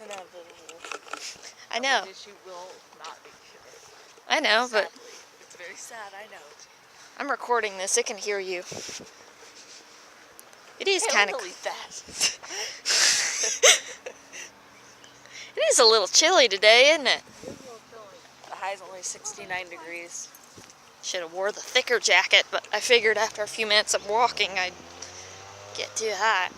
It's inevitable. I know. This issue will not be cured. I know, Sadly. but It's very sad, I know. I'm recording this. It can hear you. It is Hey, kind of... delete that. It is a little chilly today, isn't it? It is a little chilly. The high's only 69 degrees. Should have wore the thicker jacket, but I figured after a few minutes of walking I'd get too hot.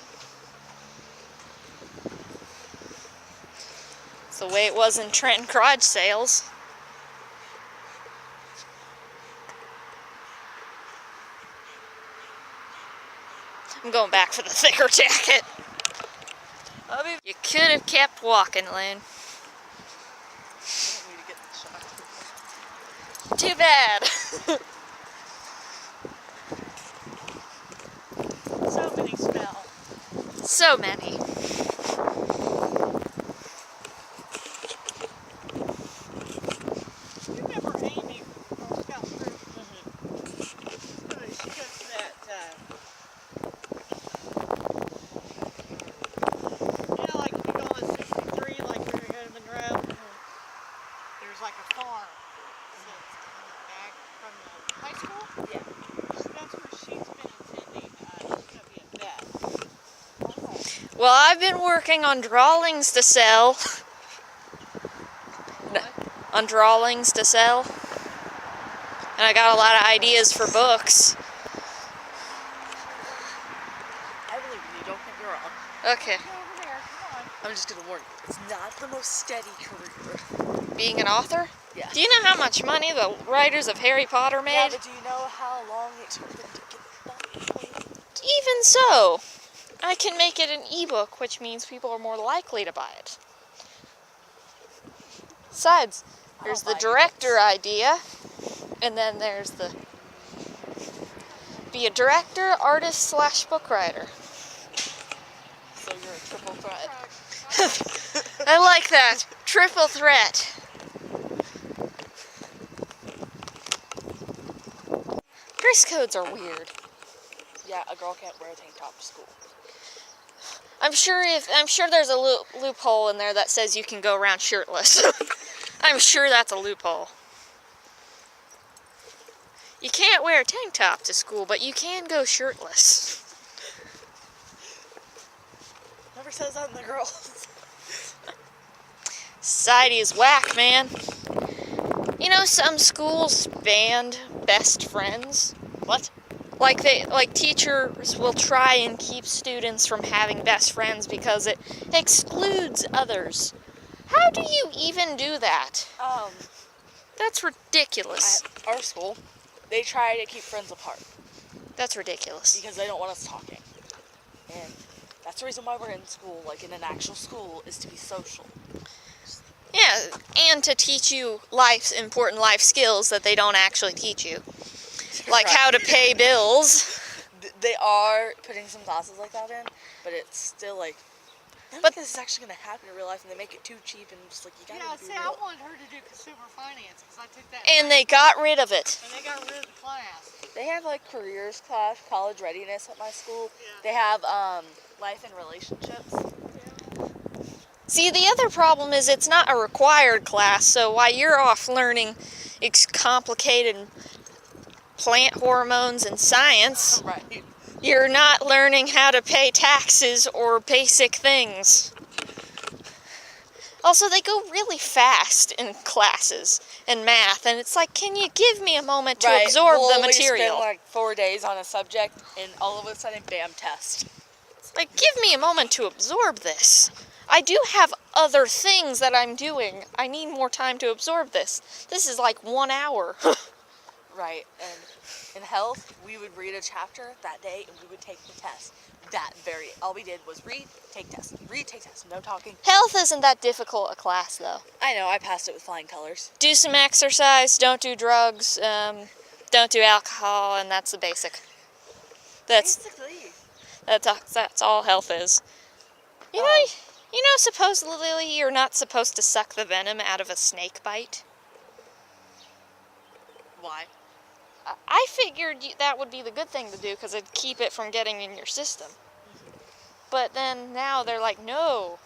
It's the way it was in Trenton garage sales. I'm going back for the thicker jacket. You could have kept walking, Lynn. I don't need to get the shot. Too bad. So many smell. So many. You remember Amy from Girl Scout Troop? She goes to that, you know, like if you go on 63, like when you're going to Monroe, there's like a farm that's back from the high school. Yeah. So that's where she's been attending. She's going to be a vet. Well, I've been working on drawings to sell. On drawings to sell. And I got a lot of ideas for books. I believe in you, don't get me wrong. Okay. Go over there, come on. I'm just going to warn you, it's not the most steady career. Being an author? Yeah. Do you know how much money the writers of Harry Potter made? Yeah, but do you know how long it took them to get that point? Even so, I can make it an ebook, which means people are more likely to buy it. Besides, there's the director idea, and then there's the be a director, artist, / book writer. So you're a triple threat. I like that. Triple threat. Dress codes are weird. Yeah, a girl can't wear a tank top to school. I'm sure there's a loophole in there that says you can go around shirtless. I'm sure that's a loophole. You can't wear a tank top to school, but you can go shirtless. Never says that in the girls. Society is whack, man. You know, some schools banned best friends. What? Like teachers will try and keep students from having best friends because it excludes others. How do you even do that? That's ridiculous. At our school, they try to keep friends apart That's ridiculous. because they don't want us talking. And that's the reason why we're in school, like in an actual school, is to be social. Yeah, and to teach you important life skills that they don't actually teach you. Like Right. how to pay bills. They are putting some classes like that in, but it's still like, But this is actually going to happen in real life, and they make it too cheap, and just like, you gotta Yeah, be see, real. I wanted her to do consumer finance because I took that. And they got rid of it. And they got rid of the class. They have like careers class, college readiness at my school. Yeah. They have life and relationships. See, the other problem is it's not a required class, so while you're off learning complicated plant hormones and science, Right. you're not learning how to pay taxes or basic things. Also, they go really fast in classes in math, and it's like, can you give me a moment to absorb the We material? spend like 4 days on a subject, and all of a sudden, bam, test. Like, give me a moment to absorb this. I do have other things that I'm doing. I need more time to absorb this. This is like 1 hour. Right, and in health, we would read a chapter that day, and we would take the test. All we did was read, take test, no talking. Health isn't that difficult a class, though. I know, I passed it with flying colors. Do some exercise, don't do drugs, don't do alcohol, and that's the basic. Basically. That's all health is. You know, supposedly you're not supposed to suck the venom out of a snake bite. Why? I figured that would be the good thing to do because it'd keep it from getting in your system. But then now they're like, no,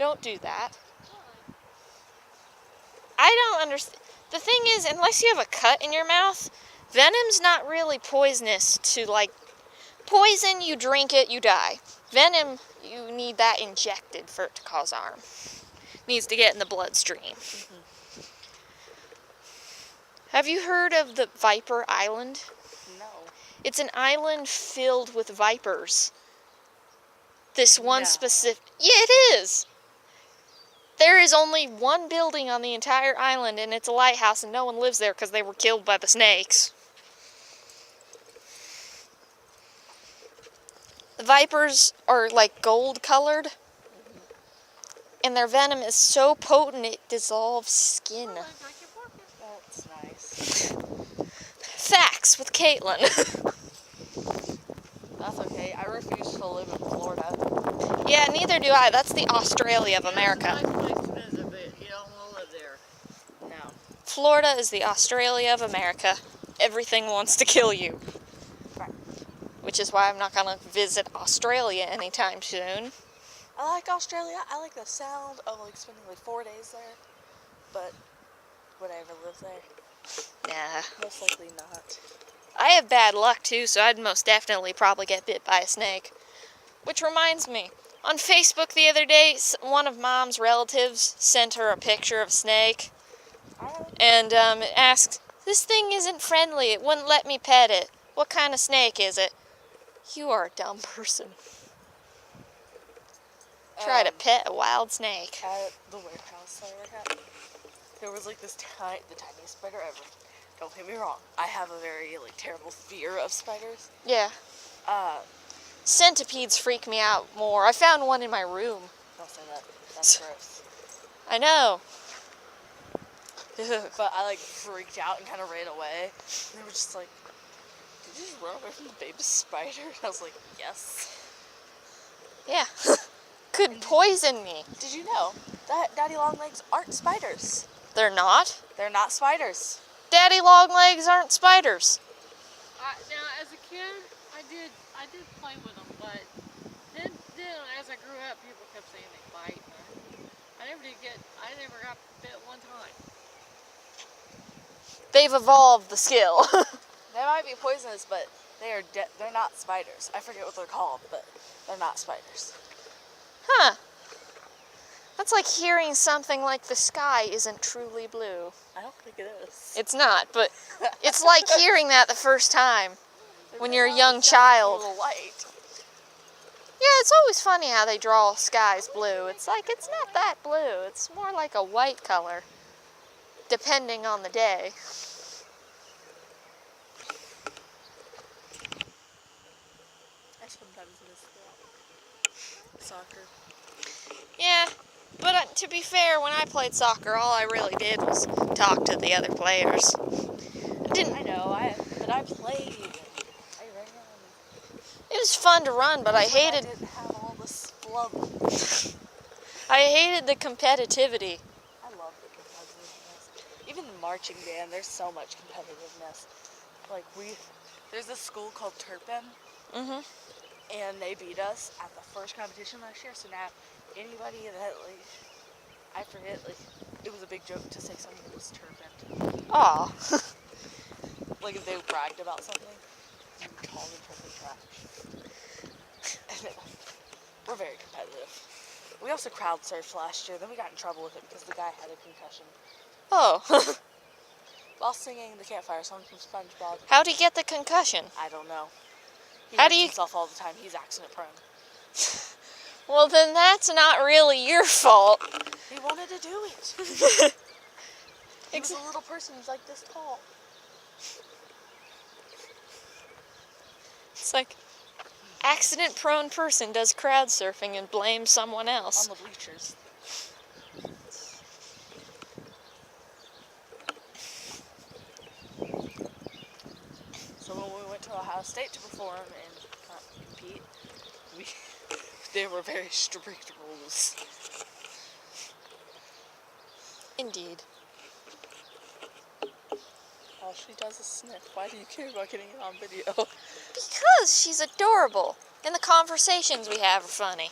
Don't do that. I don't understand. The thing is, unless you have a cut in your mouth, venom's not really poisonous to, like, poison, you drink it, you die. Venom, you need that injected for it to cause harm. Needs to get in the bloodstream. Have you heard of the Viper Island? No. It's an island filled with vipers. This one No. specific... Yeah, it is! There is only one building on the entire island, and it's a lighthouse, and no one lives there because they were killed by the snakes. The vipers are, like, gold-colored, and their venom is so potent it dissolves skin. That's nice. Facts with Caitlin. That's okay. I refuse to live in Florida. Yeah, neither do I. That's the Australia of America. It's a nice place to visit, but you don't want to live there. No. Florida is the Australia of America. Everything wants to kill you. Right. Which is why I'm not going to visit Australia anytime soon. I like Australia. I like the sound of like spending like 4 days there. But would I ever live there? Nah. Most likely not. I have bad luck too, so I'd most definitely probably get bit by a snake. Which reminds me, on Facebook the other day, one of Mom's relatives sent her a picture of a snake. And it asked, "This thing isn't friendly. It wouldn't let me pet it. What kind of snake is it?" You are a dumb person. Try to pet a wild snake. At the warehouse I work at, there was like the tiniest spider ever. Don't get me wrong. I have a very like terrible fear of spiders. Yeah. Centipedes freak me out more. I found one in my room. Don't say that. That's gross. I know. But I like freaked out and kind of ran away. And they were just like, "Did you just run away from the baby spider?" And I was like, "Yes." Yeah. Could poison me. Did you know that daddy longlegs aren't spiders? They're not? They're not spiders. Daddy longlegs aren't spiders. Now, as a kid, I did play with them, but then as I grew up, people kept saying they bite. I never got bit one time. They've evolved the skill. They might be poisonous, but they're not spiders. I forget what they're called, but they're not spiders. Huh. That's like hearing something like the sky isn't truly blue. I don't think it is. It's not, but it's like hearing that the first time when you're a young child. A little light. Yeah, it's always funny how they draw skies blue. It's like, it's not that blue. It's more like a white color, depending on the day. I sometimes miss that. Soccer. Yeah, but to be fair, when I played soccer, all I really did was talk to the other players. I know, but I played. I ran. It was fun to run, but I I hated didn't have all this flub. the competitivity. I love the competitiveness. Even in marching band, there's so much competitiveness. Like there's this school called Turpin, Mhm. and they beat us at the first competition last year. So now anybody that like, I forget, like it was a big joke to say something was Turpin. Aw. Like if they bragged about something, you would call them Turpin trash. And we're very competitive. We also crowd surfed last year. Then we got in trouble with it because the guy had a concussion Oh. while singing the campfire song from SpongeBob. How'd he get the concussion? I don't know. He How hurts do you- himself all the time. He's accident prone. Well, then that's not really your fault. He wanted to do it. He was a little person. He's like this tall. It's like, accident-prone person does crowd surfing and blames someone else. On the bleachers. So when we went to Ohio State to perform and compete, there were very strict rules. Indeed. All she does is sniff. Why do you care about getting it on video? Because she's adorable, and the conversations we have are funny.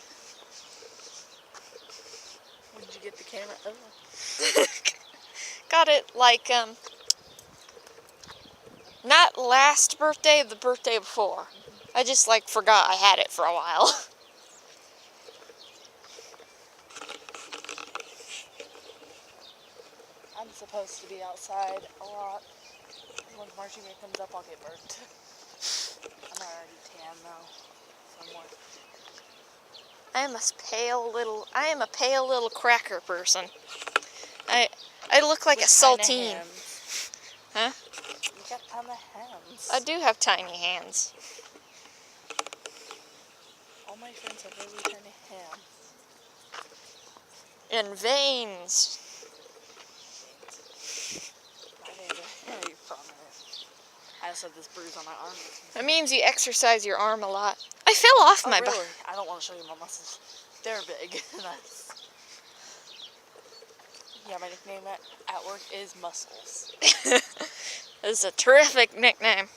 camera. Oh. Got it like, not last birthday, the birthday before. I just like forgot I had it for a while. I'm supposed to be outside a lot. When marching band comes up, I'll get burnt. I'm already tan though. Somewhere. I am a pale little cracker person. I look like With a saltine. hands. Huh? You got tiny hands. I do have tiny hands. All my friends have really tiny hands. And veins. My veins are very prominent. I also have this bruise on my arm. That means you exercise your arm a lot. I fell off Oh, my really? bike. I don't want to show you my muscles. They're big. That's... Yeah, my nickname at work is Muscles. It's a terrific nickname.